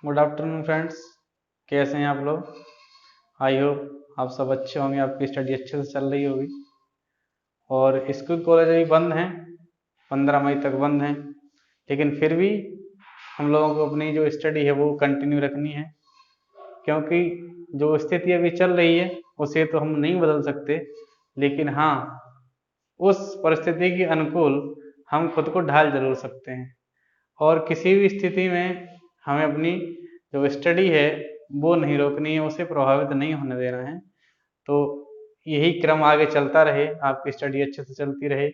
Good afternoon friends, कैसे हैं आप लोग। आई होप आप सब अच्छे होंगे, आपकी स्टडी अच्छे से चल रही होगी। और स्कूल कॉलेज अभी बंद हैं, 15 मई तक बंद हैं, लेकिन फिर भी हम लोगों को अपनी जो स्टडी है वो कंटिन्यू रखनी है, क्योंकि जो स्थिति अभी चल रही है उसे तो हम नहीं बदल सकते, लेकिन हाँ उस परिस्थिति के अनुकूल हम खुद को ढाल जरूर सकते हैं। और किसी भी स्थिति में हमें अपनी जो स्टडी है वो नहीं रोकनी है, उसे प्रभावित नहीं होने देना है। तो यही क्रम आगे चलता रहे, आपकी स्टडी अच्छे से चलती रहे।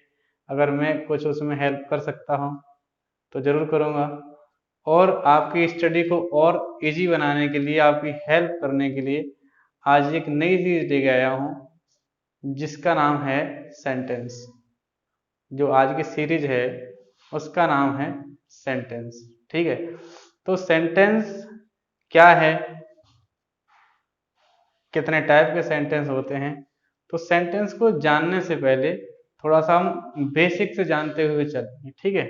अगर मैं कुछ उसमें हेल्प कर सकता हूँ तो ज़रूर करूँगा। और आपकी स्टडी को और इजी बनाने के लिए, आपकी हेल्प करने के लिए आज एक नई चीज़ लेके आया हूँ, जिसका नाम है सेंटेंस। जो आज की सीरीज है उसका नाम है सेंटेंस। ठीक है, तो सेंटेंस क्या है, कितने टाइप के सेंटेंस होते हैं, तो सेंटेंस को जानने से पहले थोड़ा सा हम बेसिक से जानते हुए चलेंगे। ठीक है,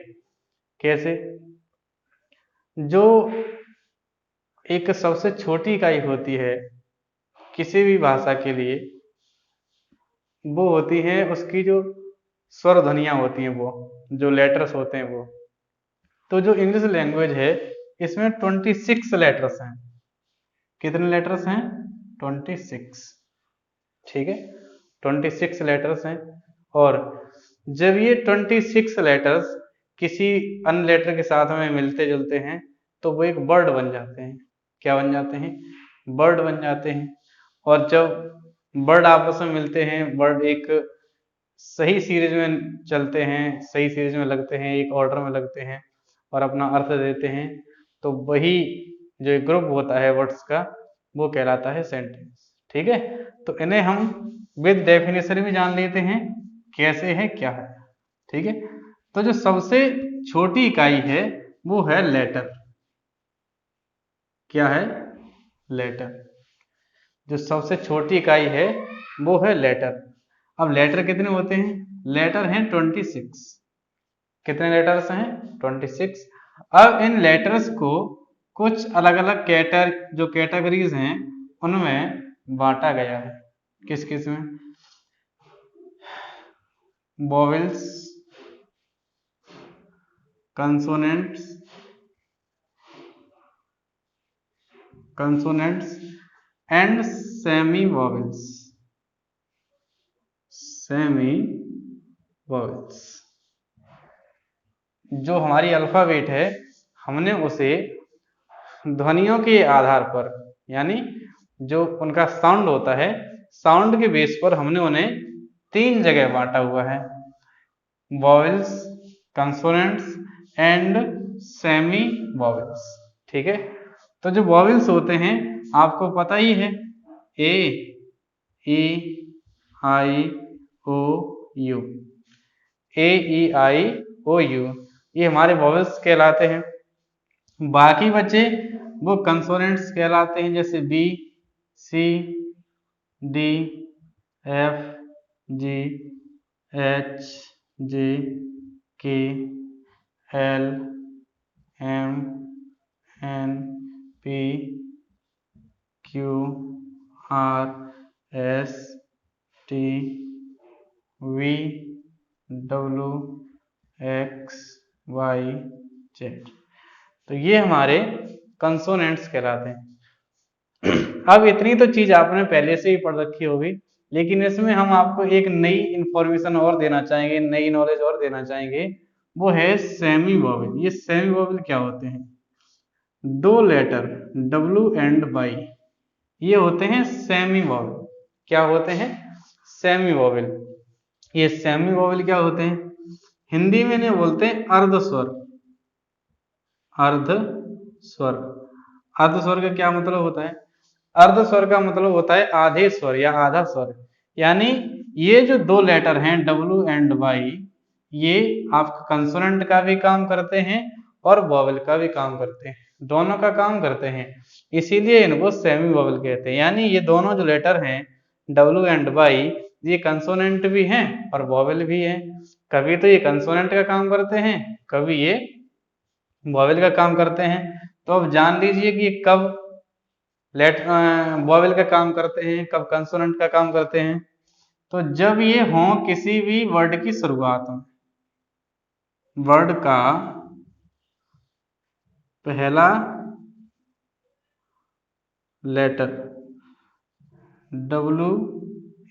कैसे? जो एक सबसे छोटी इकाई होती है किसी भी भाषा के लिए, वो होती है उसकी जो स्वर ध्वनियां होती हैं, वो जो लेटर्स होते हैं वो। तो जो इंग्लिश लैंग्वेज है इसमें 26 लेटर्स हैं। कितने लेटर्स हैं? 26। ठीक है, 26 लेटर्स हैं। और जब ये 26 लेटर्स किसी अन्य लेटर के साथ में मिलते जुलते हैं तो वो एक वर्ड बन जाते हैं। क्या बन जाते हैं? वर्ड बन जाते हैं। और जब वर्ड आपस में मिलते हैं, वर्ड एक सही सीरीज में चलते हैं, सही सीरीज में लगते हैं, एक ऑर्डर में लगते हैं और अपना अर्थ देते हैं, तो वही जो एक ग्रुप होता है वर्ड्स का वो कहलाता है सेंटेंस। ठीक है, तो इन्हें हम विद डेफिनेशन भी जान लेते हैं कैसे है क्या है। ठीक है, तो जो सबसे छोटी इकाई है वो है लेटर। क्या है? लेटर। जो सबसे छोटी इकाई है वो है लेटर। अब लेटर कितने होते हैं? लेटर हैं 26। कितने लेटर्स हैं? 26। अब इन लेटर्स को कुछ अलग अलग जो कैटेगरीज हैं उनमें बांटा गया है। किस किस में? Vowels, consonants and semi vowels. Semi vowels. जो हमारी अल्फाबेट है हमने उसे ध्वनियों के आधार पर, यानी जो उनका साउंड होता है, साउंड के बेस पर हमने उन्हें 3 जगह बांटा हुआ है: vowels, consonants and semi vowels. ठीक है, तो जो वॉवेल्स होते हैं आपको पता ही है, ए, ई, आई, ओ, you. A, E, I, O, you, ये हमारे वॉवेल्स कहलाते हैं। बाकी बचे वो कंसोनेंट्स कहलाते हैं, जैसे B, C, D, F, G, H, J, K, L, M, N, P, Q, R, S, T, V, W, X, Y, Z. तो ये हमारे कंसोनेंट्स कहलाते हैं। अब इतनी तो चीज आपने पहले से ही पढ़ रखी होगी, लेकिन इसमें हम आपको एक नई इंफॉर्मेशन और देना चाहेंगे, नई नॉलेज और देना चाहेंगे, वो है सेमी वोवेल। ये सेमी वोवेल क्या होते हैं? 2 लेटर W एंड Y, ये होते हैं सेमी वोवेल। क्या होते हैं? Semi vowel. ये सेमी वोवेल क्या होते हैं? हिंदी में इन्हें बोलते हैं अर्ध स्वर। अर्ध स्वर। अर्ध स्वर का क्या मतलब होता है? अर्ध स्वर का मतलब होता है आधे स्वर या आधा स्वर। यानी ये जो 2 लेटर हैं W एंड Y, ये आपका कंसोनेंट का भी काम करते हैं और वोवेल का भी काम करते हैं, दोनों का काम करते हैं, इसीलिए इनको सेमी वोवेल कहते हैं। यानी ये दोनों जो लेटर हैं W एंड Y, ये कंसोनेंट भी हैं और वोवेल भी हैं। कभी तो ये कंसोनेंट का काम करते हैं, कभी ये वोवेल का काम करते हैं। तो अब जान लीजिए कि ये कब वॉवेल का काम करते हैं, कब कंसोनेंट का काम करते हैं। तो जब ये हो किसी भी वर्ड की शुरुआत में, वर्ड का पहला लेटर डब्लू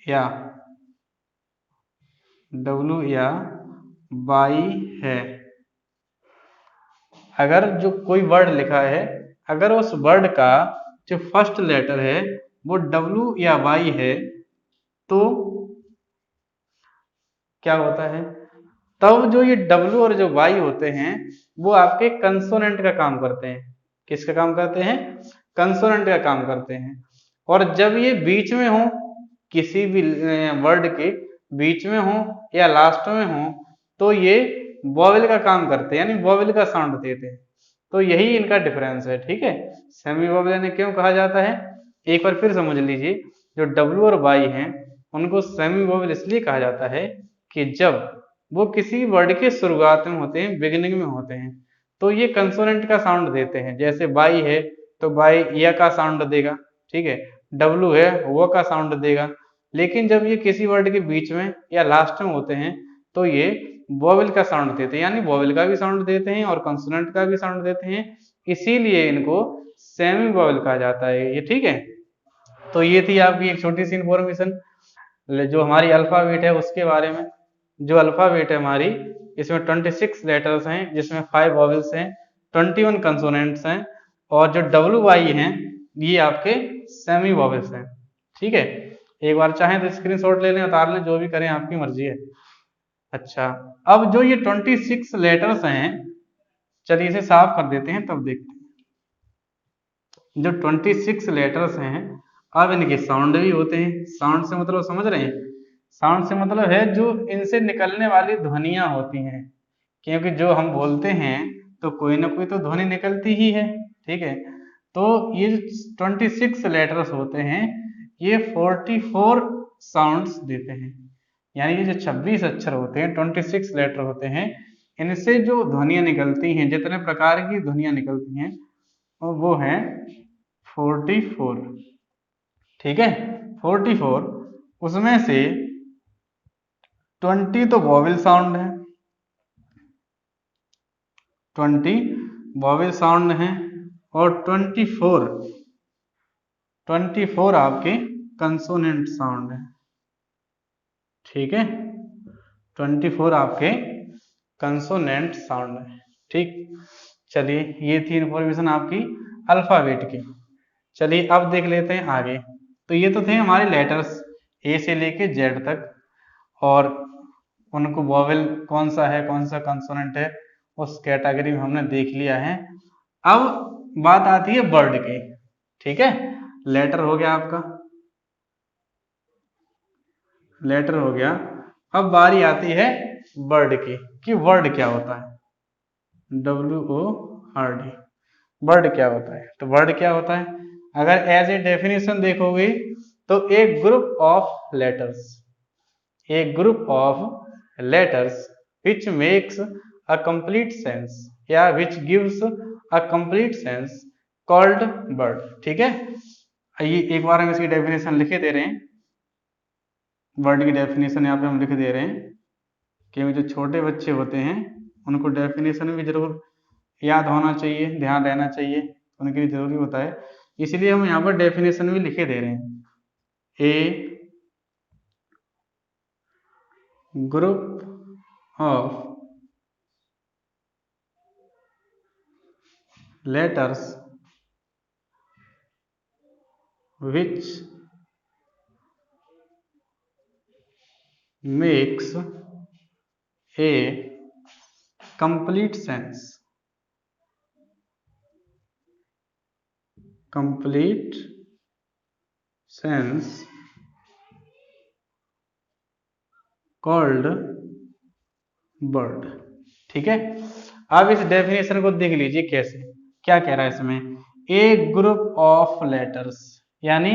या वाई है। अगर जो कोई वर्ड लिखा है, अगर उस वर्ड का जो फर्स्ट लेटर है वो डब्लू या वाई है, तो क्या होता है, तब जो ये डब्लू और जो वाई होते हैं वो आपके कंसोनेंट का काम करते हैं। किसका काम करते हैं? कंसोनेंट का काम करते हैं। और जब ये बीच में हो, किसी भी वर्ड के बीच में हो या लास्ट में हो, तो ये वॉवेल का काम करते हैं, यानी वॉवेल का साउंड देते हैं। तो यही इनका डिफरेंस है, ठीक है। सेमी वॉवेल यानी क्यों कहा जाता है, एक बार फिर समझ लीजिए। जो डब्लू और वाई हैं उनको सेमी वॉवेल इसलिए कहा जाता है कि जब वो किसी वर्ड के शुरुआत में होते हैं, बिगिनिंग में होते हैं, तो ये कंसोनेंट का साउंड देते हैं। जैसे बाई है तो बाई या का साउंड देगा, ठीक है। डब्लू है वो का साउंड देगा। लेकिन जब ये किसी वर्ड के बीच में या लास्ट में होते हैं तो ये वॉवेल का साउंड देते हैं, यानी वॉवेल का भी साउंड देते हैं और कंसोनेंट का भी साउंड देते हैं। इसीलिए इनको सेमी वॉवेल कहा जाता है, ये ठीक है। तो ये थी आपकी एक छोटी सी इंफॉर्मेशन जो हमारी अल्फाबेट है उसके बारे में। जो अल्फाबेट है हमारी, इसमें 26 लेटर्स हैं, जिसमें 5 वॉवेल्स हैं, 21 कंसोनेंट्स हैं, और जो डब्ल्यू वाई हैं ये आपके सेमी वॉवेल्स हैं, ठीक है। एक बार चाहें तो स्क्रीनशॉट ले लें, उतार लें, जो भी करें आपकी मर्जी है। अच्छा, अब जो ये 26 लेटर्स हैं, चलिए इसे साफ कर देते हैं तब देखते हैं। जो 26 लेटर्स हैं, अब इनके साउंड भी होते हैं। साउंड से मतलब समझ रहे हैं? साउंड से मतलब है जो इनसे निकलने वाली ध्वनियां होती हैं, क्योंकि जो हम बोलते हैं तो कोई ना कोई तो ध्वनि निकलती ही है, ठीक है। तो ये 26 लेटर्स होते हैं, ये 44 साउंड्स देते हैं। यानी ये जो 26 अक्षर होते हैं, 26 लेटर होते हैं, इनसे जो ध्वनियां निकलती हैं, जितने प्रकार की ध्वनियां निकलती हैं वो हैं 44, ठीक है। 44, उसमें से 20 तो वॉवेल साउंड है, 20 वॉवेल साउंड है, और 24 आपके कंसोनेंट साउंड है, ठीक है। 24 आपके कंसोनेंट साउंड है, ठीक। चलिए ये थी इंफॉर्मेशन आपकी अल्फाबेट की। चलिए अब देख लेते हैं आगे। तो ये तो थे हमारे लेटर्स ए से लेके जेड तक, और उनको वॉवेल कौन सा है, कौन सा कंसोनेंट है, उस कैटेगरी में हमने देख लिया है। अब बात आती है वर्ड की, ठीक है। लेटर हो गया आपका, लेटर हो गया। अब बारी आती है वर्ड की, कि वर्ड क्या होता है। WORD, वर्ड क्या होता है? तो वर्ड क्या होता है, अगर एज ए डेफिनेशन देखोगे तो एक group of letters, a group of letters which makes a complete sense या which gives a complete sense called word, ठीक है। ये एक बार हम इसकी डेफिनेशन लिखे दे रहे हैं, वर्ड की डेफिनेशन यहाँ पे हम लिख दे रहे हैं, क्योंकि जो छोटे बच्चे होते हैं उनको डेफिनेशन भी जरूर याद होना चाहिए, ध्यान रहना चाहिए, उनके लिए जरूरी होता है। इसलिए हम यहाँ पर डेफिनेशन भी लिखे दे रहे हैं। ए group of letters which makes a complete sense, complete sense called word, ठीक है। अब इस डेफिनेशन को देख लीजिए कैसे, क्या कह रहा है इसमें, ए ग्रुप ऑफ लेटर्स, यानी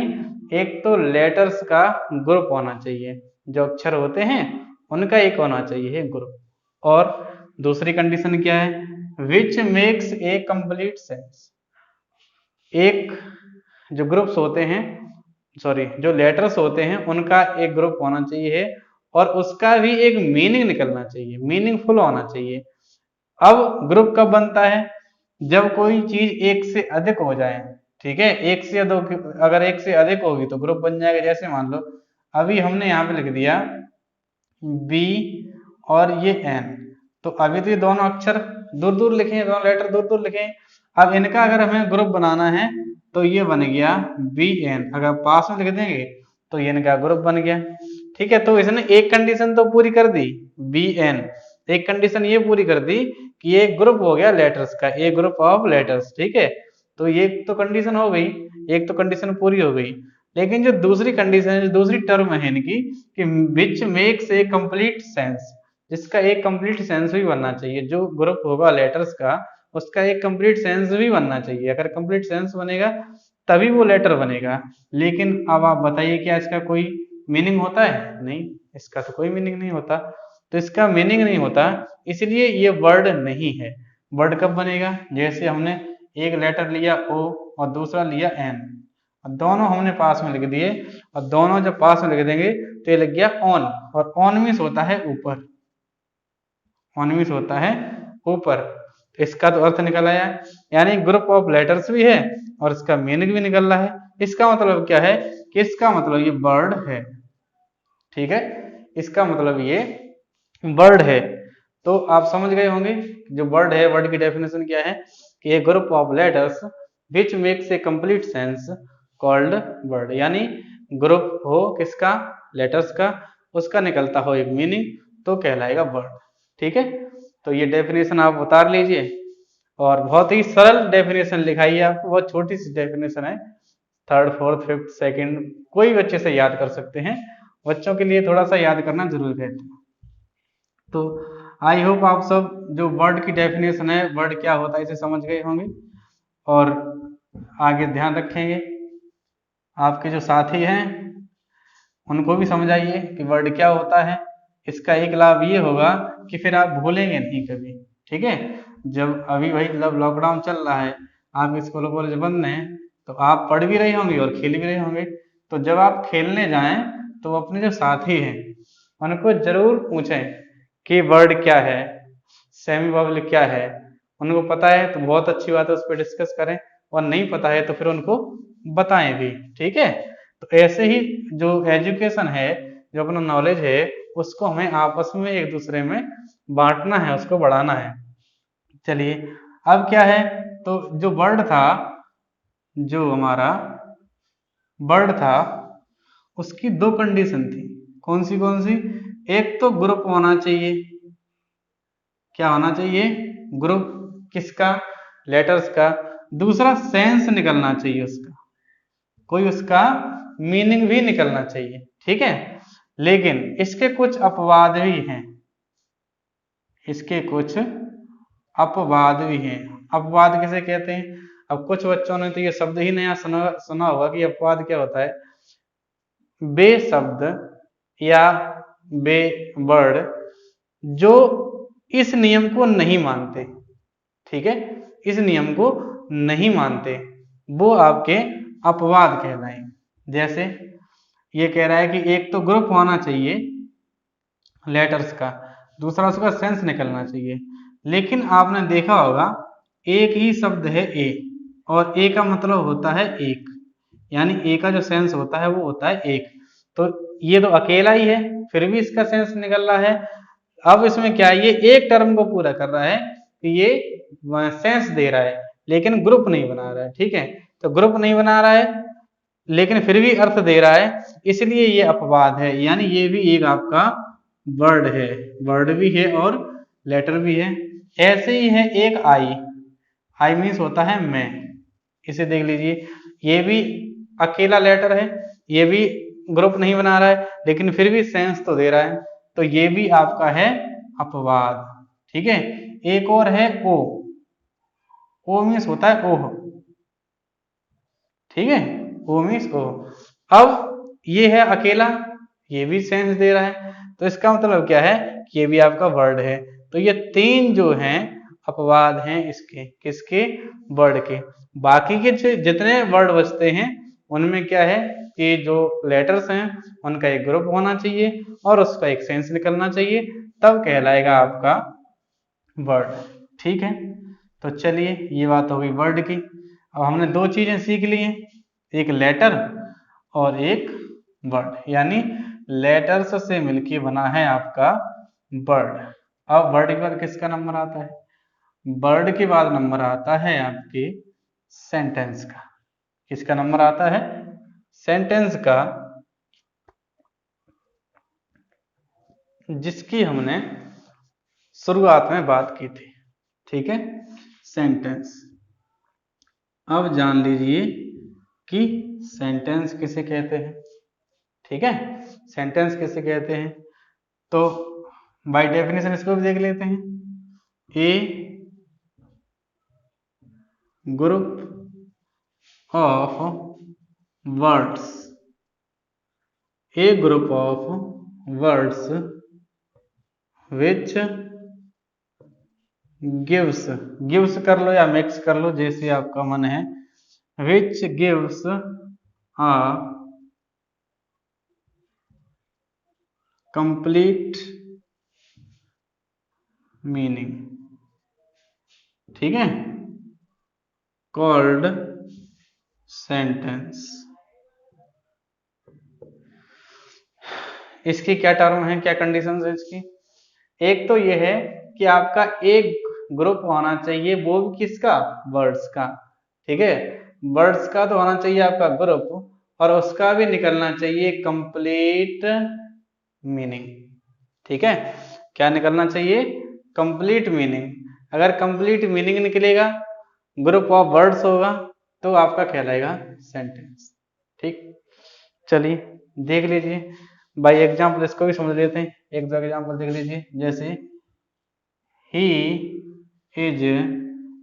एक तो लेटर्स का ग्रुप होना चाहिए, जो अक्षर होते हैं उनका एक होना चाहिए ग्रुप, और दूसरी कंडीशन क्या है, विच मेक्स ए कंप्लीट सेंस, एक जो ग्रुप्स होते हैं, सॉरी जो लेटर्स होते हैं उनका एक ग्रुप होना चाहिए और उसका भी एक मीनिंग निकलना चाहिए, मीनिंगफुल होना चाहिए। अब ग्रुप कब बनता है? जब कोई चीज एक से अधिक हो जाए, ठीक है, एक से अधिक, अगर एक से अधिक होगी तो ग्रुप बन जाएगा। जैसे मान लो अभी हमने यहाँ पे लिख दिया बी और ये एन, तो अभी तो ये दोनों अक्षर दूर दूर लिखे हैं, दोनों लेटर दूर दूर लिखे हैं। अब इनका अगर हमें ग्रुप बनाना है तो ये बन गया बी एन, अगर पास में लिख देंगे तो ये इनका ग्रुप बन गया। ठीक है, तो इसने एक कंडीशन तो पूरी कर दी, बी एन, एक कंडीशन ये पूरी कर दी कि ये ग्रुप हो गया लेटर्स का, एक ग्रुप ऑफ लेटर्स। ठीक है, तो ये तो कंडीशन हो गई, एक तो कंडीशन पूरी हो गई। लेकिन जो दूसरी कंडीशन है, जो दूसरी टर्म है इनकी, कि विच मेक्स ए कंप्लीट सेंस, जिसका एक कंप्लीट सेंस भी बनना चाहिए, जो ग्रुप होगा लेटर्स का उसका एक कंप्लीट सेंस भी बनना चाहिए। अगर कंप्लीट सेंस बनेगा तभी वो लेटर बनेगा। लेकिन अब आप बताइए क्या इसका कोई मीनिंग होता है? नहीं, इसका तो कोई मीनिंग नहीं होता। तो इसका मीनिंग नहीं होता, इसलिए ये वर्ड नहीं है। वर्ड कब बनेगा? जैसे हमने एक लेटर लिया ओ और दूसरा लिया एन, दोनों हमने पास में लिख दिए, और दोनों जब पास में लिख देंगे तो ये लग गया ऑन, और ऑन मीन्स होता है ऊपर, ऑन मीन्स होता है ऊपर। इसका तो अर्थ निकल आया, यानी ग्रुप ऑफ लेटर्स भी है और इसका मीनिंग भी निकल रहा है। इसका मतलब क्या है कि इसका मतलब ये वर्ड है। ठीक है, इसका मतलब ये वर्ड है। तो आप समझ गए होंगे जो वर्ड है, वर्ड की डेफिनेशन क्या है कि a group of letters which makes a complete sense called word, यानी ग्रुप हो किसका? लेटर्स का, उसका निकलता हो एक मीनिंग तो कहलाएगा वर्ड। ठीक है, तो ये डेफिनेशन आप उतार लीजिए, और बहुत ही सरल डेफिनेशन लिखाई है आपको, बहुत छोटी सी डेफिनेशन है, थर्ड फोर्थ फिफ्थ सेकंड कोई बच्चे से याद कर सकते हैं, बच्चों के लिए थोड़ा सा याद करना जरूरी है। तो आई होप आप सब जो वर्ड की डेफिनेशन है, वर्ड क्या होता है, इसे समझ गए होंगे और आगे ध्यान रखेंगे। आपके जो साथी हैं उनको भी समझाइए कि वर्ड क्या होता है। इसका एक लाभ ये होगा कि फिर आप भूलेंगे नहीं कभी। ठीक है, जब अभी वही लॉकडाउन चल रहा है, आप स्कूल कॉलेज बंद हैं, तो आप पढ़ भी रहे होंगे और खेल भी रहे होंगे। तो जब आप खेलने जाएं तो अपने जो साथी हैं उनको जरूर पूछें कि वर्ड क्या है, सेमी वर्ब क्या है। उनको पता है तो बहुत अच्छी बात है, उस पर डिस्कस करें, और नहीं पता है तो फिर उनको बताएं भी। ठीक है, तो ऐसे ही जो एजुकेशन है, जो अपना नॉलेज है, उसको हमें आपस में एक दूसरे में बांटना है, उसको बढ़ाना है। चलिए, अब क्या है, तो जो वर्ड था, जो हमारा वर्ड था उसकी दो कंडीशन थी। कौन सी कौन सी? एक तो ग्रुप होना चाहिए, क्या होना चाहिए? ग्रुप किसका? लेटर्स का। दूसरा सेंस निकलना चाहिए उसका, कोई उसका मीनिंग भी निकलना चाहिए। ठीक है, लेकिन इसके कुछ अपवाद भी हैं, इसके कुछ अपवाद भी हैं। अपवाद किसे कहते हैं? अब कुछ बच्चों ने तो ये शब्द ही नया सुना होगा कि अपवाद क्या होता है। बे शब्द या बे वर्ड जो इस नियम को नहीं मानते, ठीक है, इस नियम को नहीं मानते, वो आपके अपवाद कहलाएंगे। जैसे ये कह रहा है कि एक तो ग्रुप होना चाहिए लेटर्स का, दूसरा उसका सेंस निकलना चाहिए, लेकिन आपने देखा होगा एक ही शब्द है ए, और ए का मतलब होता है एक, यानी ए का जो सेंस होता है वो होता है एक। तो ये तो अकेला ही है, फिर भी इसका सेंस निकल रहा है। अब इसमें क्या है, ये एक टर्म को पूरा कर रहा है कि ये सेंस दे रहा है, लेकिन ग्रुप नहीं बना रहा है। ठीक है, तो ग्रुप नहीं बना रहा है लेकिन फिर भी अर्थ दे रहा है, इसलिए ये अपवाद है, यानी ये भी एक आपका वर्ड है, वर्ड भी है और लेटर भी है। ऐसे ही है एक आई, आई मीन्स होता है मैं, इसे देख लीजिए, ये भी अकेला लेटर है, ये भी ग्रुप नहीं बना रहा है लेकिन फिर भी सेंस तो दे रहा है, तो ये भी आपका है अपवाद। ठीक है, एक और है ओ, ओ मीन्स होता है ओह। ठीक है, ओ मीन्स ओ। अब ये है अकेला, ये भी सेंस दे रहा है, तो इसका मतलब क्या है कि ये भी आपका वर्ड है। तो ये तीन जो हैं अपवाद हैं इसके, किसके? वर्ड के। बाकी के जितने वर्ड बचते हैं उनमें क्या है कि जो लेटर्स हैं उनका एक ग्रुप होना चाहिए और उसका एक सेंस निकलना चाहिए, तब कहलाएगा आपका वर्ड। ठीक है, तो चलिए ये बात हो गई वर्ड की। अब हमने दो चीजें सीख ली हैं, एक लेटर और एक वर्ड, यानी लेटर्स से मिलके बना है आपका वर्ड। अब वर्ड के बाद किसका नंबर आता है? वर्ड के बाद नंबर आता है आपके सेंटेंस का। किसका नंबर आता है? सेंटेंस का, जिसकी हमने शुरुआत में बात की थी। ठीक है, सेंटेंस। अब जान लीजिए कि सेंटेंस किसे कहते हैं। ठीक है, सेंटेंस किसे कहते हैं, तो बाय डेफिनेशन इसको भी देख लेते हैं। A group of words, a group of words which gives, gives कर लो या मिक्स कर लो जैसे आपका मन है, विच गिव्स अ कंप्लीट मीनिंग। ठीक है, कॉल्ड सेंटेंस। इसकी क्या टर्म है, क्या कंडीशन है इसकी? एक तो ये है कि आपका एक ग्रुप होना चाहिए, वो भी किसका? वर्ड्स का। ठीक है, वर्ड्स का तो होना चाहिए आपका ग्रुप, और उसका भी निकलना चाहिए कंप्लीट मीनिंग। ठीक है, क्या निकलना चाहिए? Complete meaning. अगर कंप्लीट मीनिंग निकलेगा, ग्रुप ऑफ वर्ड्स होगा, तो आपका कहलाएगा सेंटेंस। ठीक, चलिए देख लीजिए बाय एग्जाम्पल, इसको भी समझ लेते हैं। एक दो एग्जाम्पल देख लीजिए, जैसे he is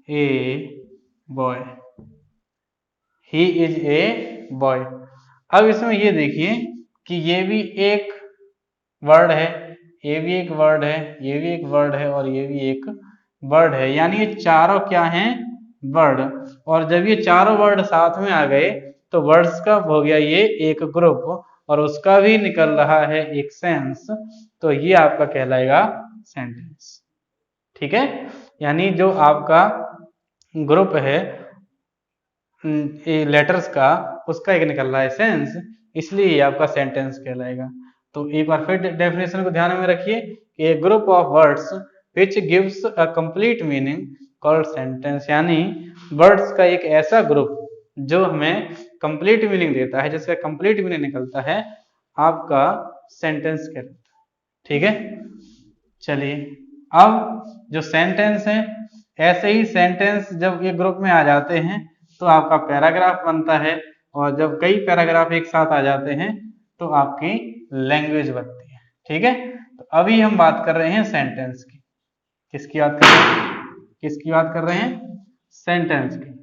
a boy, he is a boy. अब इसमें ये देखिए कि ये भी एक वर्ड है, ये भी एक वर्ड है, ये भी एक वर्ड है, और ये भी एक वर्ड है, यानी ये चारों क्या हैं? वर्ड। और जब ये चारों वर्ड साथ में आ गए तो वर्ड्स का हो गया ये एक ग्रुप, और उसका भी निकल रहा है एक सेंस, तो ये आपका कहलाएगा सेंटेंस। ठीक है, यानी जो आपका ग्रुप है लेटर्स का, उसका एक निकल रहा है सेंस, इसलिए ये आपका सेंटेंस कहलाएगा। तो एक बार फिर डेफिनेशन को ध्यान में रखिए कि a group of words which gives a complete meaning called sentence, यानी वर्ड्स का एक ऐसा ग्रुप जो हमें कंप्लीट मीनिंग देता है, जिसका कंप्लीट मीनिंग निकलता है, आपका सेंटेंस कहलाता है। ठीक है, चलिए अब जो सेंटेंस है, ऐसे ही सेंटेंस जब ये ग्रुप में आ जाते हैं तो आपका पैराग्राफ बनता है, और जब कई पैराग्राफ एक साथ आ जाते हैं तो आपकी लैंग्वेज बनती है। ठीक है, तो अभी हम बात कर रहे हैं सेंटेंस की। किसकी बात कर रहे हैं? किसकी बात कर रहे हैं? सेंटेंस की।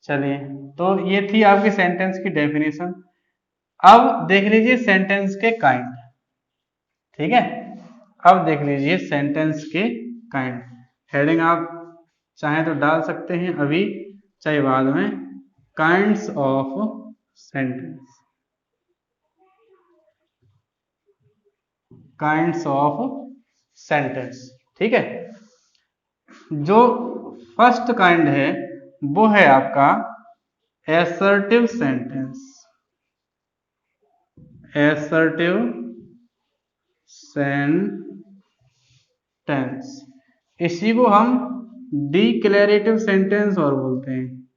चलिए, तो ये थी आपकी सेंटेंस की डेफिनेशन। अब देख लीजिए सेंटेंस के काइंड। ठीक है, अब देख लीजिए सेंटेंस के काइंड। हेडिंग आप चाहे तो डाल सकते हैं अभी, चाहे बाद में। Kinds of sentence, kinds of sentence. ठीक है, जो फर्स्ट काइंड है वो है आपका एसर्टिव सेंटेंस। एसर्टिव सेंटेंस, इसी को हम डिक्लेरेटिव सेंटेंस और बोलते हैं,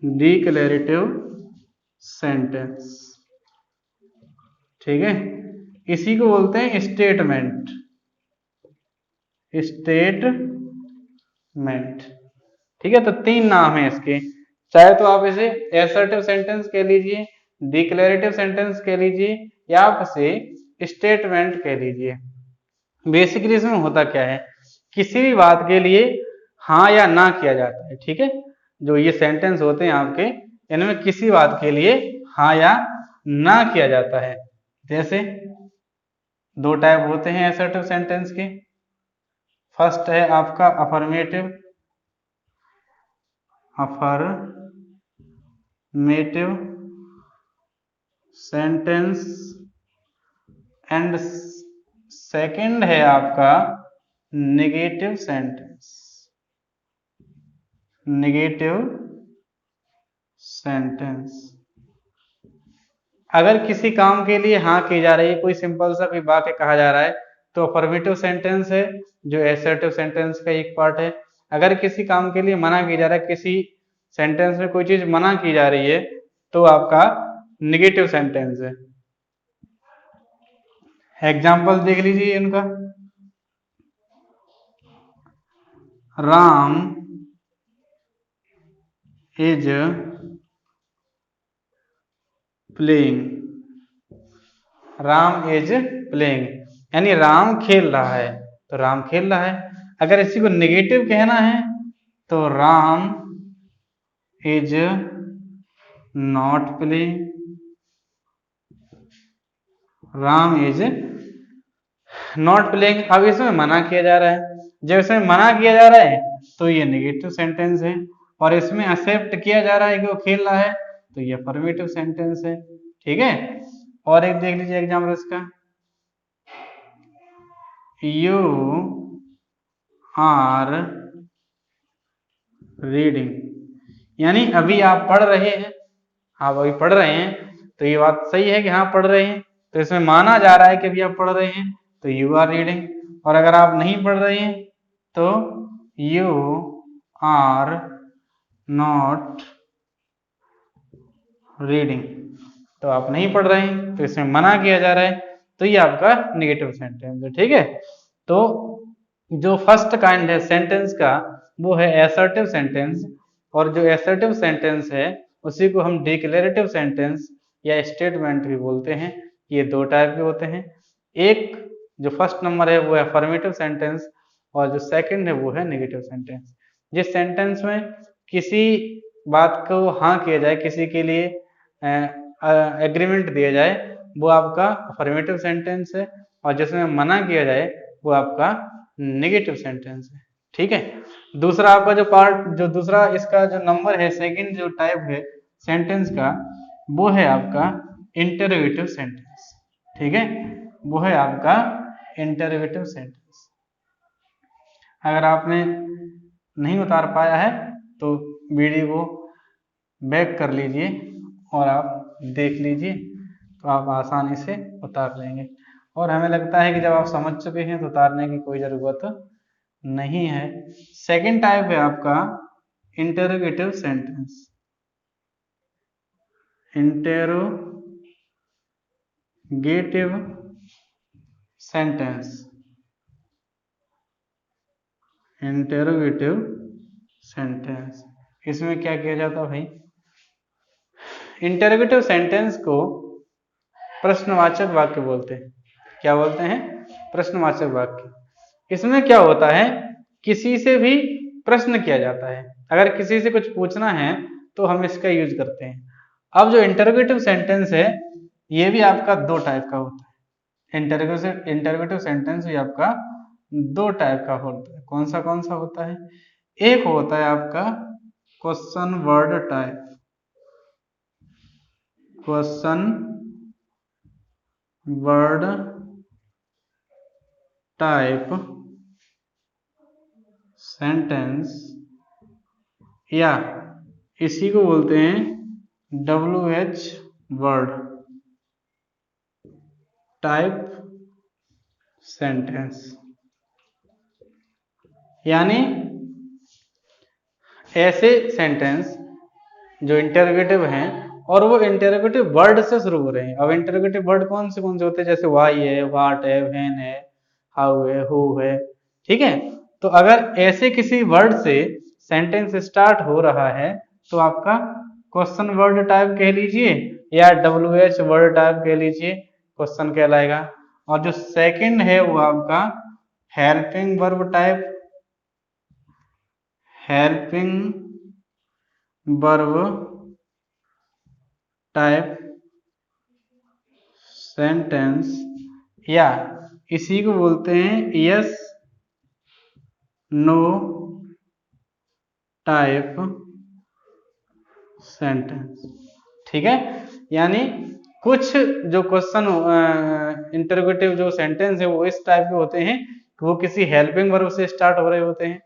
डिक्लेरेटिव सेंटेंस। ठीक है, इसी को बोलते हैं स्टेटमेंट, स्टेटमेंट। ठीक है, तो तीन नाम है इसके, चाहे तो आप इसे एसर्टिव सेंटेंस कह लीजिए, डिक्लेरेटिव सेंटेंस कह लीजिए, या आप इसे स्टेटमेंट कह लीजिए। बेसिकली इसमें होता क्या है, किसी भी बात के लिए हाँ या ना किया जाता है। ठीक है, जो ये सेंटेंस होते हैं आपके, इनमें किसी बात के लिए हाँ या ना किया जाता है। जैसे दो टाइप होते हैं एसर्टिव सेंटेंस के। फर्स्ट है आपका affirmative, affirmative sentence and second है आपका नेगेटिव सेंटेंस। नेगेटिव सेंटेंस अगर किसी काम के लिए हाँ की जा रही है, कोई सिंपल सा कोई वाक्य कहा जा रहा है, तो अफर्मेटिव सेंटेंस है जो एसर्टिव सेंटेंस का एक पार्ट है। अगर किसी काम के लिए मना किया जा रहा है, किसी सेंटेंस में कोई चीज मना की जा रही है, तो आपका निगेटिव सेंटेंस है। एग्जाम्पल देख लीजिए इनका। Ram is playing. Ram is playing यानी राम खेल रहा है, तो राम खेल रहा है। अगर इसी को नेगेटिव कहना है तो Ram is not playing. Ram is not playing. अब इसमें मना किया जा रहा है, जब इसमें मना किया जा रहा है तो ये नेगेटिव सेंटेंस है, और इसमें एक्सेप्ट किया जा रहा है कि वो खेल रहा है, तो ये अफर्मेटिव सेंटेंस है। ठीक है, और एक देख लीजिए एग्जाम्पल इसका। यू आर रीडिंग यानी अभी आप पढ़ रहे हैं। आप अभी पढ़ रहे हैं, तो ये बात सही है कि हाँ पढ़ रहे हैं, तो इसमें माना जा रहा है कि अभी आप पढ़ रहे हैं, तो यू आर रीडिंग। और अगर आप नहीं पढ़ रहे हैं तो यू आर नॉट रीडिंग, तो आप नहीं पढ़ रहे हैं, तो इसमें मना किया जा रहा है, तो ये आपका नेगेटिव सेंटेंस है। ठीक है, तो जो फर्स्ट काइंड है सेंटेंस का वो है एसर्टिव सेंटेंस, और जो एसर्टिव सेंटेंस है उसी को हम डिक्लेरेटिव सेंटेंस या स्टेटमेंट भी बोलते हैं। ये दो टाइप के होते हैं। एक जो फर्स्ट नंबर है वो है अफर्मेटिव सेंटेंस, और जो सेकंड है वो है नेगेटिव सेंटेंस। जिस सेंटेंस में किसी बात को हाँ किया जाए, किसी के लिए एग्रीमेंट दिया जाए, वो आपका अफर्मेटिव सेंटेंस है, और जिसमें मना किया जाए वो आपका नेगेटिव सेंटेंस है। ठीक है, दूसरा आपका जो पार्ट, जो दूसरा इसका जो नंबर है, सेकंड जो टाइप है सेंटेंस का, वो है आपका इंटरोगेटिव सेंटेंस। ठीक है, वो है आपका इंटरोगेटिव सेंटेंस। अगर आपने नहीं उतार पाया है तो वीडियो को बैक कर लीजिए और आप देख लीजिए, तो आप आसानी से उतार लेंगे। और हमें लगता है कि जब आप समझ चुके हैं तो उतारने की कोई ज़रूरत नहीं है। सेकंड टाइप है आपका interrogative sentence. Interrogative sentence, interrogative sentence, इसमें क्या किया जाता है भाई? इंटरोगेटिव सेंटेंस को प्रश्नवाचक वाक्य बोलते हैं। क्या बोलते हैं? प्रश्नवाचक वाक्य। इसमें क्या होता है, किसी से भी प्रश्न किया जाता है। अगर किसी से कुछ पूछना है तो हम इसका यूज करते हैं। अब जो इंटरोगेटिव सेंटेंस है ये भी आपका दो टाइप का होता है। इंटरोगेटिव सेंटेंस भी आपका दो टाइप का होता है। कौन सा होता है? एक होता है आपका question word type. Question word type sentence, या इसी को बोलते हैं WH वर्ड टाइप सेंटेंस। यानी ऐसे सेंटेंस जो इंटरोगेटिव हैं और वो इंटरोगेटिव वर्ड से शुरू हो रहे हैं। अब इंटरोगेटिव वर्ड कौन से होते हैं? जैसे वाई है, व्हाट है, व्हेन है, हाउ है, हु है। ठीक है, तो अगर ऐसे किसी वर्ड से सेंटेंस स्टार्ट हो रहा है तो आपका क्वेश्चन वर्ड टाइप कह लीजिए या WH वर्ड टाइप कह लीजिए, क्वेश्चन कहलाएगा। और जो सेकंड है वो आपका helping verb type, helping verb type sentence, या इसी को बोलते हैं यस नो टाइप सेंटेंस। ठीक है, यानी कुछ जो क्वेश्चन इंटरोगेटिव जो सेंटेंस है वो इस टाइप के होते हैं कि वो किसी हेल्पिंग वर्ब से स्टार्ट हो रहे होते हैं।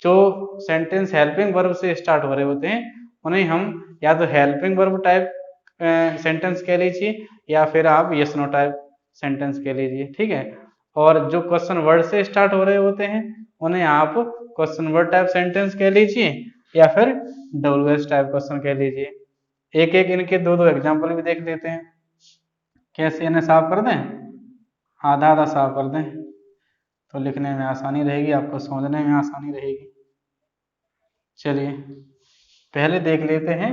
जो सेंटेंस हेल्पिंग वर्ब से स्टार्ट हो रहे होते हैं उन्हें हम या तो हेल्पिंग वर्ब टाइप सेंटेंस कह लीजिए या फिर आप यस नो टाइप सेंटेंस कह लीजिए। ठीक है, और जो क्वेश्चन वर्ड से स्टार्ट हो रहे होते हैं उन्हें आप क्वेश्चन वर्ड टाइप सेंटेंस कह लीजिए या फिर डब्ल्यूएस टाइप क्वेश्चन कह लीजिए। एक एक इनके दो दो एग्जाम्पल भी देख लेते हैं। कैसे इन्हें साफ कर दें, आधा आधा साफ कर दें तो लिखने में आसानी रहेगी, आपको समझने में आसानी रहेगी। चलिए पहले देख लेते हैं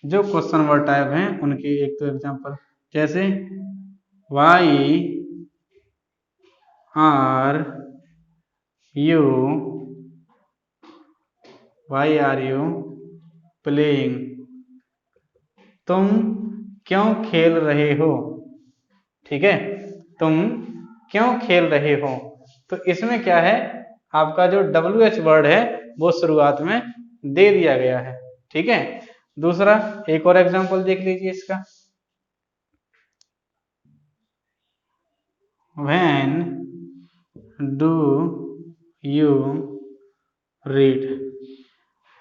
जो क्वेश्चन वर्ड टाइप हैं उनकी एक तो एग्जांपल, जैसे वाई आर यू प्लेइंग, तुम क्यों खेल रहे हो। ठीक है, तुम क्यों खेल रहे हो, तो इसमें क्या है आपका जो WH वर्ड है वो शुरुआत में दे दिया गया है। ठीक है, दूसरा एक और एग्जांपल देख लीजिए इसका, When do you read,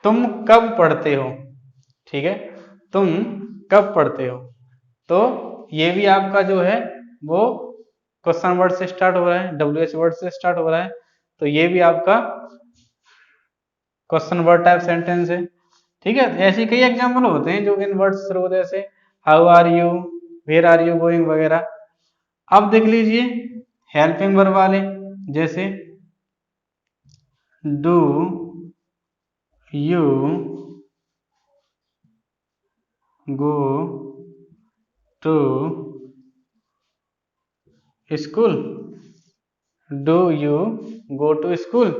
तुम कब पढ़ते हो। ठीक है, तुम कब पढ़ते हो, तो ये भी आपका जो है वो क्वेश्चन वर्ड से स्टार्ट हो रहा है, WH वर्ड से स्टार्ट हो रहा है, तो ये भी आपका क्वेश्चन वर्ड टाइप सेंटेंस है। ठीक है, ऐसे कई एग्जांपल होते हैं जो इन वर्ड से शुरू होते हैं, जैसे how are you, where are you going वगैरह। अब देख लीजिए हेल्पिंग वर्ब वाले, जैसे do you go to school, do you go to school,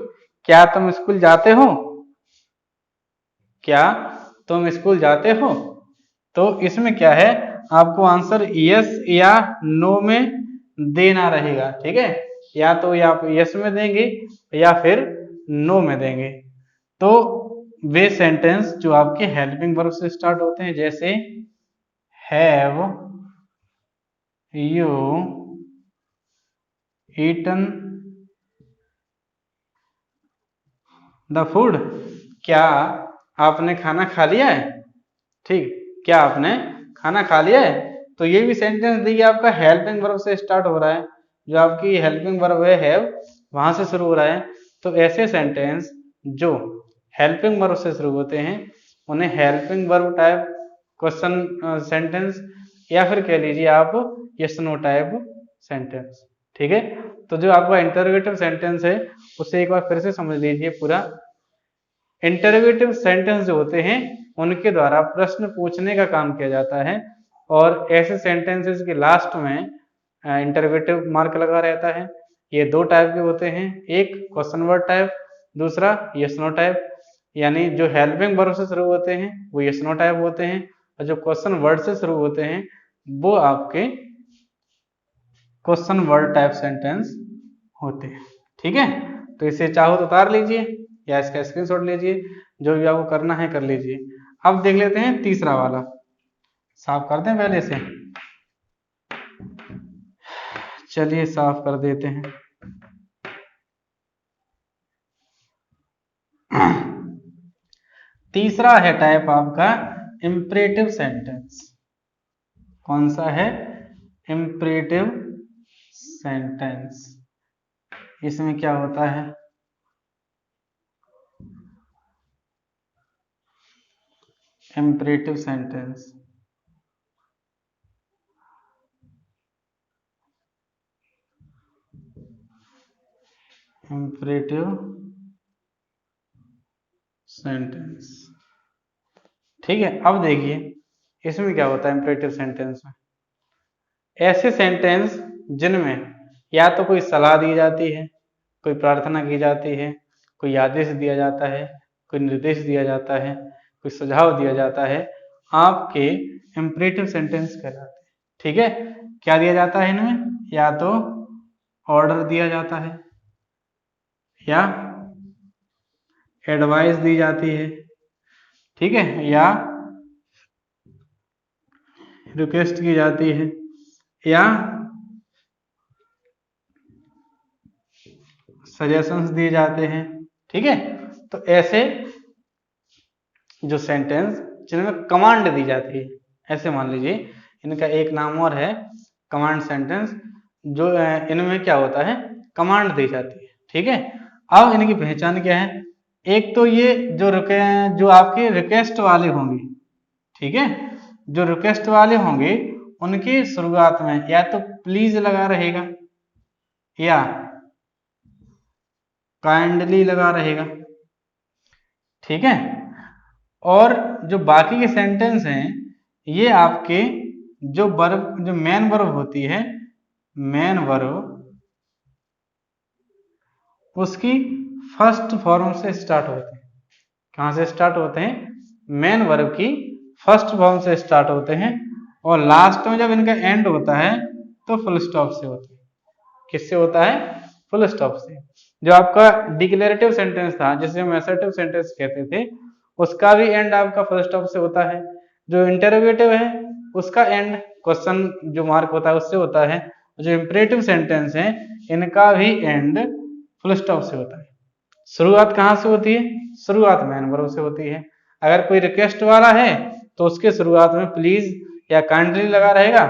क्या तुम स्कूल जाते हो, क्या तुम स्कूल जाते हो। तो इसमें क्या है आपको आंसर यस या नो में देना रहेगा। ठीक है, या तो या आप यस में देंगे या फिर नो में देंगे। तो वे सेंटेंस जो आपके हेल्पिंग वर्ब से स्टार्ट होते हैं, जैसे have you eaten the food, क्या आपने खाना खा लिया है। ठीक, क्या आपने खाना खा लिया है, तो ये भी सेंटेंस देखिए आपका हेल्पिंग वर्ब से स्टार्ट हो रहा है, जो आपकी हेल्पिंग वर्ब है हैव वहां से शुरू हो रहा है। तो ऐसे सेंटेंस जो हेल्पिंग वर्ब से शुरू होते हैं उन्हें helping verb type question sentence या फिर कह लीजिए आप यस नो टाइप सेंटेंस। ठीक है, तो जो आपका इंटरोगेटिव सेंटेंस है उसे एक बार फिर से समझ लीजिए पूरा। इंटरोगेटिव सेंटेंस जो होते हैं उनके द्वारा प्रश्न पूछने का काम किया जाता है, और ऐसे सेंटेंसेस के लास्ट में इंटरोगेटिव मार्क लगा रहता है। ये दो टाइप के होते हैं, एक क्वेश्चन वर्ड टाइप, दूसरा यस नो टाइप। यानी जो हेल्पिंग वर्ब से शुरू होते हैं वो यस नो टाइप होते हैं, और जो क्वेश्चन वर्ड से शुरू होते हैं वो आपके क्वेश्चन वर्ड टाइप सेंटेंस होते हैं। ठीक है, तो इसे चाहो तो उतार लीजिए या इसका स्क्रीनशॉट लीजिए, जो भी आपको करना है कर लीजिए। अब देख लेते हैं तीसरा वाला, साफ कर दें पहले से, चलिए साफ कर देते हैं। तीसरा है टाइप आपका इंपरेटिव सेंटेंस। कौन सा है, इंपरेटिव सेंटेंस। इसमें क्या होता है, इंपरेटिव सेंटेंस इंपरेटिव सेंटेंस। ठीक है, अब देखिए इसमें क्या होता है इंपरेटिव सेंटेंस में, ऐसे सेंटेंस जिनमें या तो कोई सलाह दी जाती है, कोई प्रार्थना की जाती है, कोई आदेश दिया जाता है, कोई निर्देश दिया जाता है, कोई सुझाव दिया जाता है, आपके इंपरेटिव सेंटेंस कहलाते हैं। ठीक है, क्या दिया जाता है इनमें, या तो ऑर्डर दिया जाता है या एडवाइस दी जाती है। ठीक है, या रिक्वेस्ट की जाती है, या सजेशंस दिए जाते हैं। ठीक है, तो ऐसे जो सेंटेंस जिनमें कमांड दी जाती है, ऐसे मान लीजिए इनका एक नाम और है कमांड सेंटेंस, जो इनमें क्या होता है, कमांड दी जाती है। ठीक है, अब इनकी पहचान क्या है, एक तो ये जो आपके रिक्वेस्ट वाले होंगे, ठीक है, जो रिक्वेस्ट वाले होंगे उनकी शुरुआत में या तो प्लीज लगा रहेगा या काइंडली लगा रहेगा। ठीक है, और जो बाकी के सेंटेंस हैं ये आपके जो मेन वर्ब होती है, मेन वर्ब उसकी फर्स्ट फॉर्म से स्टार्ट होते हैं। कहां से स्टार्ट होते हैं, मेन वर्ब की फर्स्ट फॉर्म से स्टार्ट होते हैं, और लास्ट में जब इनका एंड होता है तो फुल स्टॉप से होता है। किससे होता है, फुल स्टॉप से। जो आपका डिक्लेरेटिव सेंटेंस था जिसे हम असर्टिव सेंटेंस कहते थे, उसका भी एंड आपका फुल स्टॉप से होता है। जो इंटरोगेटिव है उसका एंड क्वेश्चन जो मार्क होता है उससे होता है। जो इंपरेटिव सेंटेंस है इनका भी एंड फुल स्टॉप से होता है। शुरुआत कहाँ से होती है, शुरुआत मेन वर्ब से होती है। अगर कोई रिक्वेस्ट वाला है तो उसके शुरुआत में प्लीज या काइंडली लगा रहेगा,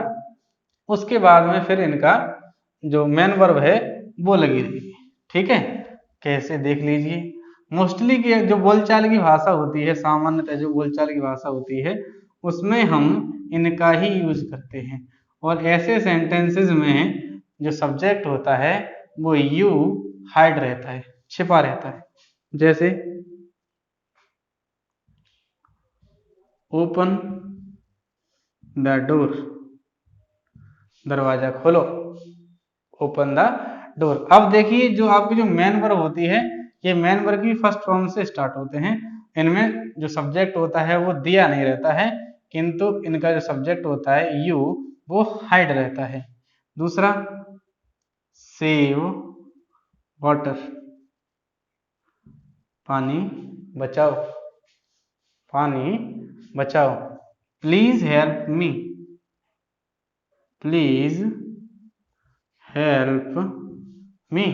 उसके बाद में फिर इनका जो मेन वर्ब है वो लगी रहेगी। ठीक है, कैसे देख लीजिए, मोस्टली की जो बोलचाल की भाषा होती है, सामान्यतः जो बोलचाल की भाषा होती है उसमें हम इनका ही यूज करते हैं, और ऐसे सेंटेंसेस में जो सब्जेक्ट होता है वो यू हाइड रहता है, छिपा रहता है। जैसे ओपन द डोर, दरवाजा खोलो, ओपन द डोर। अब देखिए जो आपकी जो मेन वर्ब होती है ये मेन वर्ब की फर्स्ट फॉर्म से स्टार्ट होते हैं। इनमें जो सब्जेक्ट होता है वो दिया नहीं रहता है, किंतु इनका जो सब्जेक्ट होता है यू वो हाइड रहता है। दूसरा सेव वाटर, पानी बचाओ, पानी बचाओ। Please help me, please help me,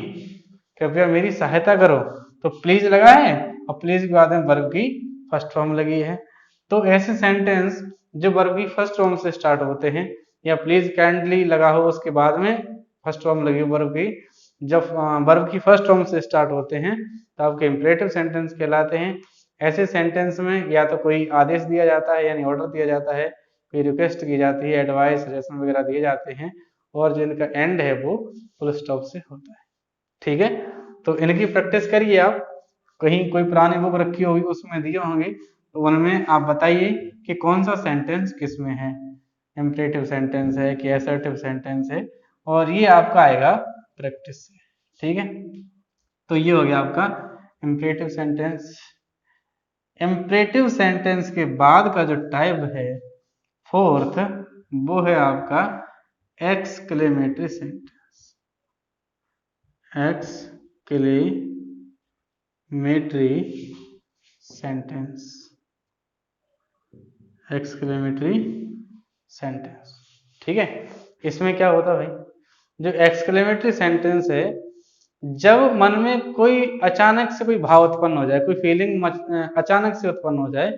कृपया मेरी सहायता करो। तो प्लीज लगा है और प्लीज के बाद में वर्ब की फर्स्ट फॉर्म लगी है। तो ऐसे सेंटेंस जो वर्ब की फर्स्ट फॉर्म से स्टार्ट होते हैं, या प्लीज काइंडली लगा हो उसके बाद में फर्स्ट फॉर्म लगी वर्ब की, जब वर्ब की फर्स्ट फॉर्म से स्टार्ट होते हैं तो आपके इंपरेटिव सेंटेंस कहलाते हैं। ऐसे सेंटेंस में या तो कोई आदेश दिया जाता है यानी ऑर्डर दिया जाता है, कोई रिक्वेस्ट की जाती है, एडवाइस सजेशन वगैरह दिए जाते हैं, और जो इनका एंड है वो फुल स्टॉप से होता है। ठीक है, तो इनकी प्रैक्टिस करिए आप, कहीं कोई पुरानी बुक रखी होगी उसमें दिए होंगे तो उनमें आप बताइए कि कौन सा सेंटेंस किस में है, इंपरेटिव सेंटेंस है कि असर्टिव सेंटेंस है, और ये आपका आएगा प्रैक्टिस से। ठीक है, तो ये हो गया आपका इंपरेटिव सेंटेंस। इंपरेटिव सेंटेंस के बाद का जो टाइप है फोर्थ, वो है आपका exclamatory sentence. Exclamatory sentence, exclamatory sentence. ठीक है, इसमें क्या होता है भाई, जो एक्सक्लेमेटरी सेंटेंस है जब मन में कोई अचानक से कोई भाव उत्पन्न हो जाए, कोई फीलिंग अचानक से उत्पन्न हो जाए,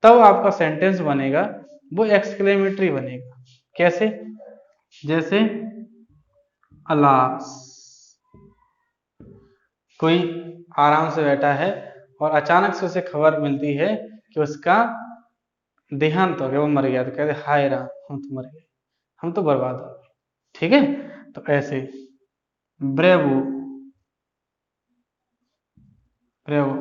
तब आपका सेंटेंस बनेगा वो एक्सक्लेमेटरी बनेगा। कैसे, जैसे अलास, कोई आराम से बैठा है और अचानक से उसे खबर मिलती है कि उसका देहांत हो गया, वो मर गया, तो कहते हाय राम, हम तो मर गए, हम तो बर्बाद हो गए। ठीक है, तो ऐसे ब्रेवो, ब्रेवो,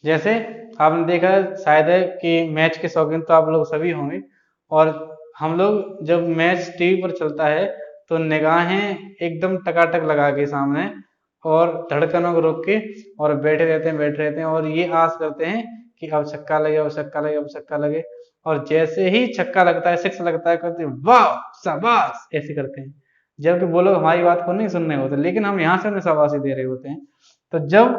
जैसे आपने देखा शायद है कि मैच के शौकीन तो आप लोग सभी होंगे, और हम लोग जब मैच टीवी पर चलता है तो निगाहें एकदम टकाटक लगा के सामने और धड़कनों को रोक के और बैठे रहते हैं और ये आस करते हैं कि अब छक्का लगे, अब छक्का लगे, अब छक्का लगे, और जैसे ही छक्का लगता है, सिक्स लगता है, कहते हैं वाह शाबाश, ऐसे करते हैं। जबकि वो लोग हमारी बात को नहीं सुन रहे होते, लेकिन हम यहाँ से उन्हें शाबाशी दे रहे होते हैं। तो जब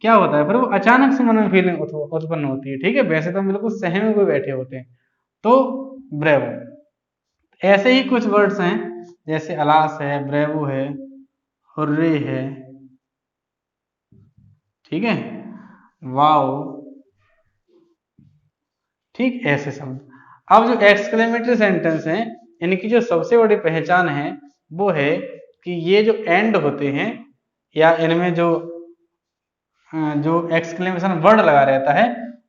क्या होता है, फिर वो अचानक से मन में फीलिंग उत्पन्न होती है। ठीक है, वैसे तो हम बिल्कुल सहमे हुए बैठे होते हैं। तो ब्रेवो, ऐसे ही कुछ वर्ड्स हैं जैसे अलास है, ब्रेवो है, हुर्रे है, ठीक है, वाओ, ठीक, ऐसे शब्द। अब जो एक्सक्लेमेटरी सेंटेंस हैं, इनकी जो सबसे बड़ी पहचान है वो है कि ये जो एंड होते हैं या इनमें जो एक्सक्लेमेशन वर्ड लगा रहता है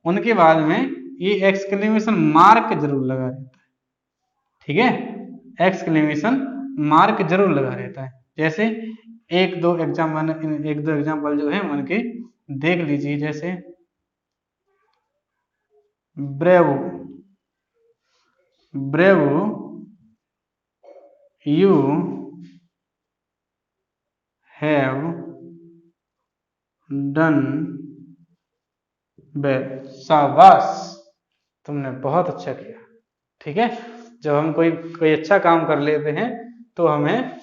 उनके बाद में ये एक्सक्लेमेशन मार्क जरूर लगा रहता है। ठीक है, एक्सक्लेमेशन मार्क जरूर लगा रहता है। जैसे एक दो एग्जाम्पल जो है उनके देख लीजिए। जैसे bravo, bravo you have done well, शाबाश, तुमने बहुत अच्छा किया। ठीक है, जब हम कोई अच्छा काम कर लेते हैं तो हमें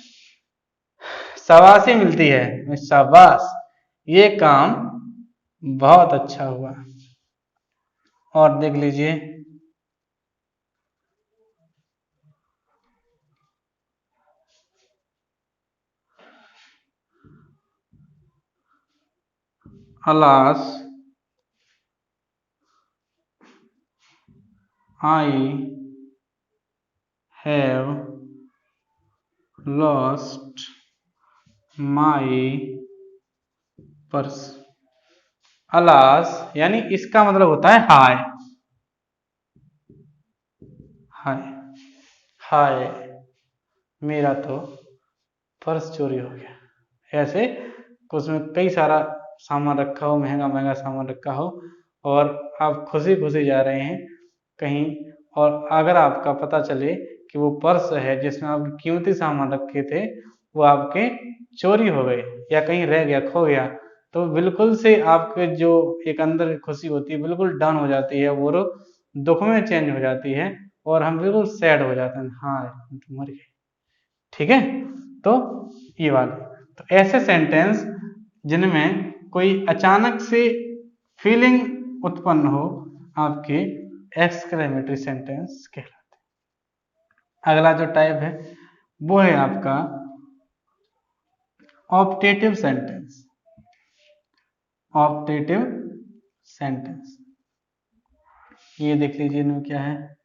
शाबाशी मिलती है, शाबाश, ये काम बहुत अच्छा हुआ। और देख लीजिए, alas I have lost my purse. Alas यानी इसका मतलब होता है हाय, हाय, हाय, मेरा तो पर्स चोरी हो गया। ऐसे उसमें कई सारा सामान रखा हो, महंगा महंगा सामान रखा हो, और आप खुशी खुशी जा रहे हैं कहीं, और अगर आपका पता चले कि वो पर्स है जिसमें आपके कीमती सामान रखे थे वो आपके चोरी हो गए या कहीं रह गया, खो गया, तो बिल्कुल से आपके जो एक अंदर खुशी होती है बिल्कुल डाउन हो जाती है, वो दुख में चेंज हो जाती है और हम बिल्कुल सैड हो जाते हैं, हाँ हम तो मर गए। ठीक है, तो ये बात, तो ऐसे सेंटेंस जिनमें कोई अचानक से फीलिंग उत्पन्न हो आपके एक्सक्लेमेटरी सेंटेंस कहलाते हैं। अगला जो टाइप है वो है आपका ऑप्टेटिव सेंटेंस। ऑप्टेटिव सेंटेंस, ये देख लीजिए इनमें क्या है,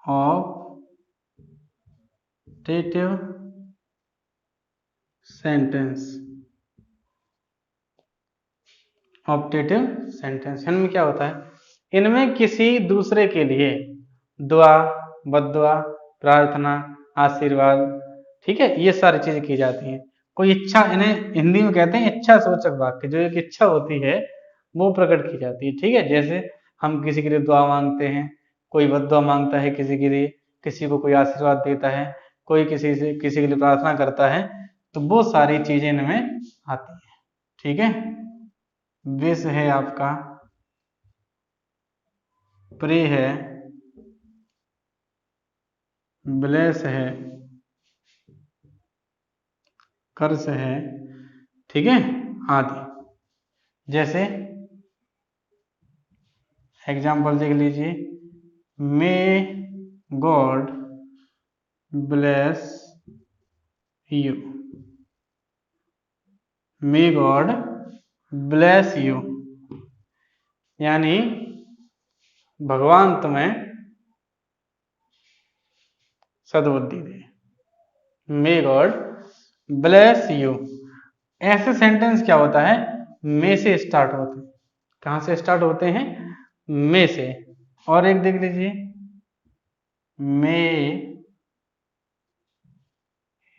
ऑप्टेटिव सेंटेंस। ऑप्टेटिव सेंटेंस इनमें क्या होता है, इनमें किसी दूसरे के लिए दुआ, बद्दुआ, प्रार्थना, आशीर्वाद, ठीक है, ये सारी चीजें की जाती हैं। कोई इच्छा, इन्हें हिंदी में कहते हैं इच्छा सूचक वाक्य, जो एक इच्छा होती है वो प्रकट की जाती है। ठीक है, जैसे हम किसी के लिए दुआ मांगते हैं, कोई बद्दुआ मांगता है किसी के लिए, किसी को कोई आशीर्वाद देता है, कोई किसी के लिए प्रार्थना करता है, तो वो सारी चीजें इनमें आती हैं। ठीक है, विश है आपका, प्रे है, ब्लेस है, कर्स है, ठीक है, आदि। जैसे एग्जाम्पल देख लीजिए, may God bless you, may God bless you, यानी भगवान तुम्हें सद्बुद्धि दे, मे गॉड ब्लेस यू। ऐसे सेंटेंस क्या होता है, मे से स्टार्ट होते हैं। कहां से स्टार्ट होते हैं, मे से। और एक देख लीजिए, may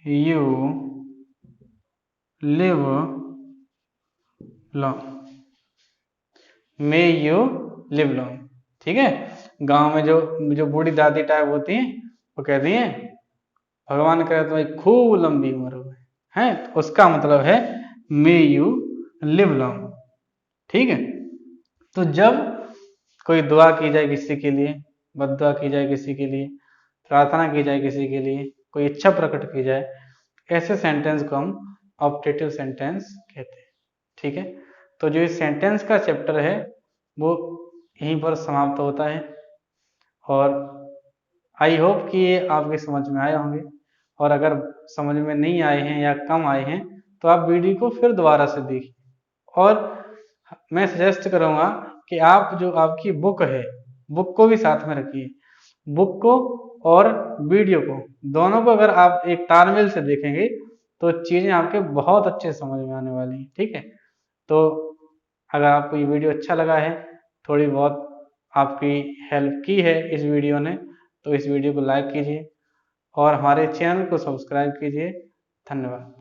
you live long, may you live long. ठीक है, गांव में जो जो बूढ़ी दादी टाइप होती हैं वो कहती हैं भगवान करे तुम्हारी खूब लंबी उम्र हो है, तो उसका मतलब है मे यू लिव लॉन्ग। ठीक है, तो जब कोई दुआ की जाए किसी के लिए, बद्दुआ की जाए किसी के लिए, प्रार्थना की जाए किसी के लिए, कोई इच्छा प्रकट की जाए, ऐसे सेंटेंस को हम ऑप्टेटिव सेंटेंस कहते हैं। ठीक है, तो जो इस सेंटेंस का चैप्टर है वो यहीं पर समाप्त होता है। और आई होप कि ये आपके समझ में आए होंगे, और अगर समझ में नहीं आए हैं या कम आए हैं तो आप वीडियो को फिर दोबारा से देखिए। और मैं सजेस्ट करूँगा कि आप जो आपकी बुक है, बुक को भी साथ में रखिए। बुक को और वीडियो को, दोनों को अगर आप एक तालमेल से देखेंगे तो चीज़ें आपके बहुत अच्छे समझ में आने वाली हैं। ठीक है, तो अगर आपको ये वीडियो अच्छा लगा है, थोड़ी बहुत आपकी हेल्प की है इस वीडियो ने, तो इस वीडियो को लाइक कीजिए और हमारे चैनल को सब्सक्राइब कीजिए। धन्यवाद।